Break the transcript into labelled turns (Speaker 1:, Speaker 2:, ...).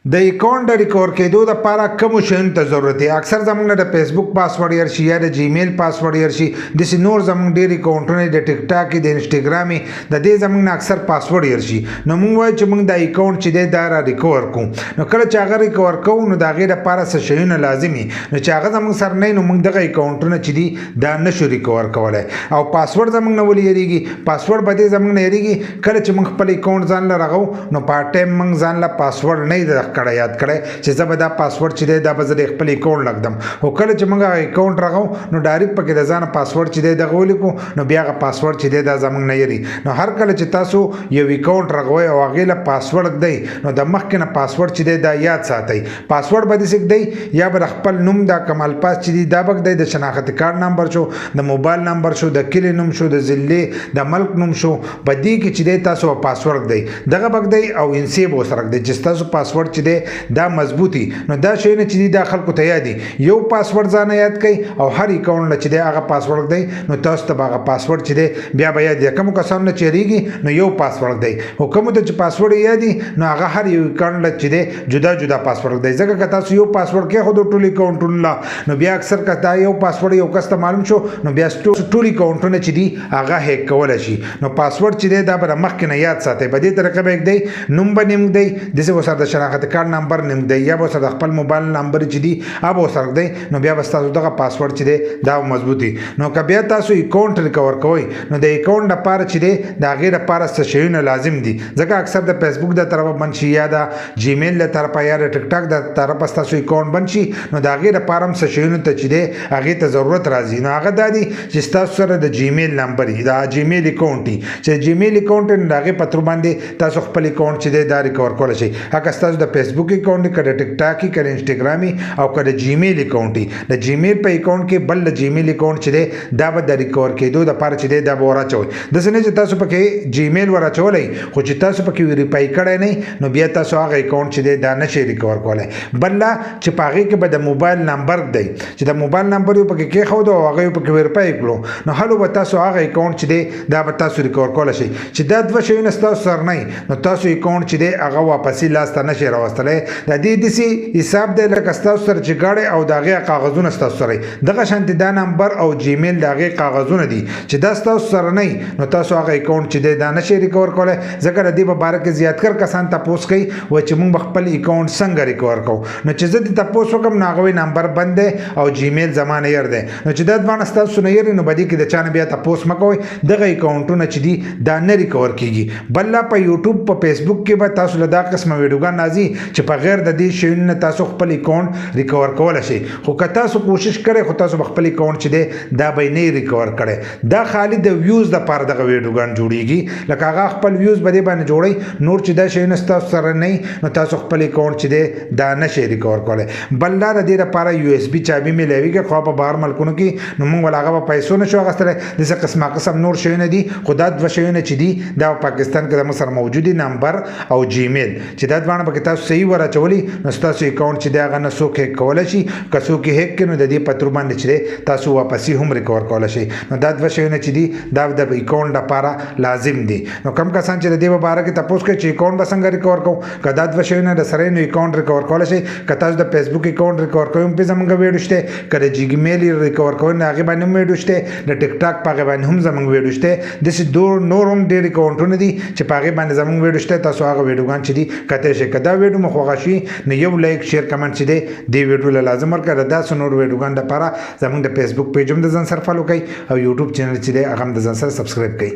Speaker 1: د اکاونټ د ریکور کېدو لپاره کوم شیانو ته ضرورت دی. اکثر زمونږ د فیسبوک پاسورډ ير شي یا د جیمیل پاسورډ ير شي د نور زمونږ ډېر اکاونټونه د ټیک ټاک د انسټاګرام د دې زمونږ اکثر پاسورډ ير شي. نو موږ وایو چې موږ د اکاونټ چې دی دا را ریکور کوو. نو کله چې هغه ریکور کوو نو د هغې لپاره څه شیونه لازمي نو چې هغه زمونږ سره نه نو موږ دغه اکاونټونه چې دي دا نشو ریکور کولی او پاسورډ زمونږ نه ولې یریږي. پاسورډ به دې زمونږ نه یریږي کله چې موږ خپل اکاونټ ځان له رغو نو په ټایم موږ ځان له پاسورډ نه کړی یاد کړی چې زه به دا پاسورډ چې دی دا به زه د خپل اکاونټ لګدم. خو کله چې موږ هغه اکاونټ رغو نو ډایرکټ پکې د ځانه پاسورډ چې دی دغه ولیکو نو بیا هغه پاسورډ چې دی دا زموږ نه یري. نو هر کله چې تاسو یو اکاونټ رغوئ او هغې له پاسورډ ږدئ نو د مخکې نه پاسورډ چې دی دا یاد ساتئ. پاسورډ به داسې ږدئ یا به د خپل نوم دا کمال پاس چې دی دا به ږدئ د شناختي کارت نمبر شو د موبایل نمبر شو د کلي نوم شو د ضلعې د ملک نوم شو په دې کې چې دی تاسو پاسورډ ږدئ دغه به ږدئ او انسیب ورسره ږدئ چې ستاسو پاسورډ چې دی دا مضبوطي. نو دا شیونه چې دي دا خلکو ته یادي یو پاسورډ ځانه یاد کړئ او هر اکاونټ چې دی هغه پاسورډ ږدئ نو تاسو ته به هغه پاسورډ چې دی بیا به یاد وي. کومو کسانو نه چې یریږي نو یو پاسورډ ږدئ خو کومو ته چې پاسورډ یادي نو هغه هر یو اکاونټ چې دی جدا جدا پاسورډ ږدئ. ځکه که تاسو یو پاسورډ کېښودو ټول اکاونټونو له نو بیا اکثر که دا یو پاسورډ یو کس ته معلوم شو نو بیا ټول اکاونټونه چې دي هغه هیک کولی شي. نو پاسورډ چې دی دا به د مخکې نه یاد ساتئ. په دې طریقه به یې ږدئ نوم به نیم ږدئ داسې ورسره د شناختي کارت نمبر نیم ږدئ یا به ورسره د خپل موبایل نمبر چې دي هغه به ورسره ږدئ نو بیا به ستاسو دغه پاسورډ چې دی دا مضبوط وي. نو که بیا تاسو اکاونټ ریکور کوئ نو د اکاونټ لپاره چې دی د هغې لپاره څه شیونه لازم دي. ځکه اکثر د فیسبوک د طرفه بند شي یا د جیمیل له طرفه یا د ټیک ټاک د طرفه ستاسو اکاونټ بند شي نو د هغې لپاره هم څه شیونو ته چې دی هغې ته ضرورت راځي. نو هغه دا دي چې ستاسو سره د جیمیل نمبر وي د جیمیل اکاونټ وي چې جیمیل اکاونټ نو د هغې په تر باندې تاسو خپل اکاونټ چې دی دا ریکور کولی شئ. هغه ستاسو د فیسبوک اکاونټ وي که د ټیک ټاک وي که د انسټاګرام وي او که د جیمیل اکاونټ وي. د جیمیل په اکاونټ کې بل د جیمیل اکاونټ چې دی دا به د ریکور کېدو دپاره چې دی دا به وراچوئ. داسې نه چې تاسو پکې جیمیل وراچولی خو چې تاسو پکې ویریفای کړی نه نو بیا تاسو هغه اکاونټ چې دی دا نشئ ریکور کولی. بل لا چې په هغې کې به د موبایل نمبر ږدئ چې د موبایل نمبر یې پکې کېښودو او هغه یې پکې ویریفای کړو نو هلو به تاسو هغه اکاونټ چې دی دا به تاسو ریکور کولی شئ. چې دا دوه شیونه ستاسو سره نه نو تاسو اکاونټ چې دی هغه واپسي لاس ته نشئ راوستلی. د دې داسې حساب دی لکه ستاسو سره چې ګاډی او د هغې کاغذونه ستاسو سره دغه شانتې دا نمبر او جیمیل د هغې کاغذونه دي چې دا ستاسو سره نه نو تاسو هغه اکاونټ چې دی دا نشئ ریکور کولی. ځکه د دې په باره کې زیاتکر کسان تپوس کوي وایي چې موږ به خپل اکاونټ څنګه ریکور کوو. نو چې زه دې تپوس وکړم نو هغه وایي نمبر بند دی او جیمیل زما نه یر دی. نو چې دا دواړه ستاسو نه یري نو په دې کې د چا نه بیا تپوس مه کوئ. دغه اکاونټونه چې دي دا نه ریکور کېږي. بل لا په یوټیوب په فیسبوک کې به تاسو له دا قسمه ویډیوګان راځي چې په غیر د دې شیونو نه تاسو خپل اکاونټ ریکور کولی شئ. خو که تاسو کوشش کړئ خو تاسو به خپل اکاونټ چې دی دا به یې نه ریکور کړی. دا خالي د ویوز دپاره دغه ویډیوګان جوړېږي لکه هغه خپل ویوز به دې باندې جوړئ. نور چې دا شیونه ستاسو سره نه نو تاسو خپل اکاونټ چې دی دا نشئ ریکور کولی. بل لا د دې لپاره یو اس بي چابي میلاویږي خو په بهر ملکونو کې نو موږ ول هغه به پیسو نشو اخیستلی. داسې قسمه قسم نور شیونه دي خو دا دوه شیونه چې دي دا پاکستان کې زموږ سره موجود دي نمبر او جیمیل چې دا دواړه پکې تاسو صحیح وراچولي نو ستاسو اکاونټ چې دی هغه نه څوک هیک کولی شي. که څوک یې هیک کړي نو د دې په تر باندې چې دی تاسو واپسي هم ریکور کولی شئ. نو دا دوه شیونه چې دي دا د اکاونټ لپاره لازم دي. نو کم کسان چې د دې په باره کې تپوس کوي چې اکاونټ به څنګه ریکور کوو که دا دوه شیونه د سره نو اکاونټ ریکور کولی شئ. که تاسو د فیسبوک اکاونټ ریکور کوئ هم پې زموږ ویډیو شته. که د جیمیل ریکور کوئ نو هغې باندې هم ویډیو شته. د ټیک ټاک په هغې باندې هم زموږ ویډیو شته. داسې نور هم ډېر اکاونټونه دي چې په هغې باندې زموږ ویډیو شته. تاسو هغه ویډیوګان چې دي کتلی شئ. که دا ویډیو مو خوښه شي نو یو لایک شیر کمنټ چې دی دې ویډیو له لازم ورکړه. د داسې نور ویډیوګانو لپاره زموږ د فیسبوک پیج هم د ځان سره فالو کړئ او یوټیوب چینل چې دی هغه هم د ځان سره سبسکرایب کړئ.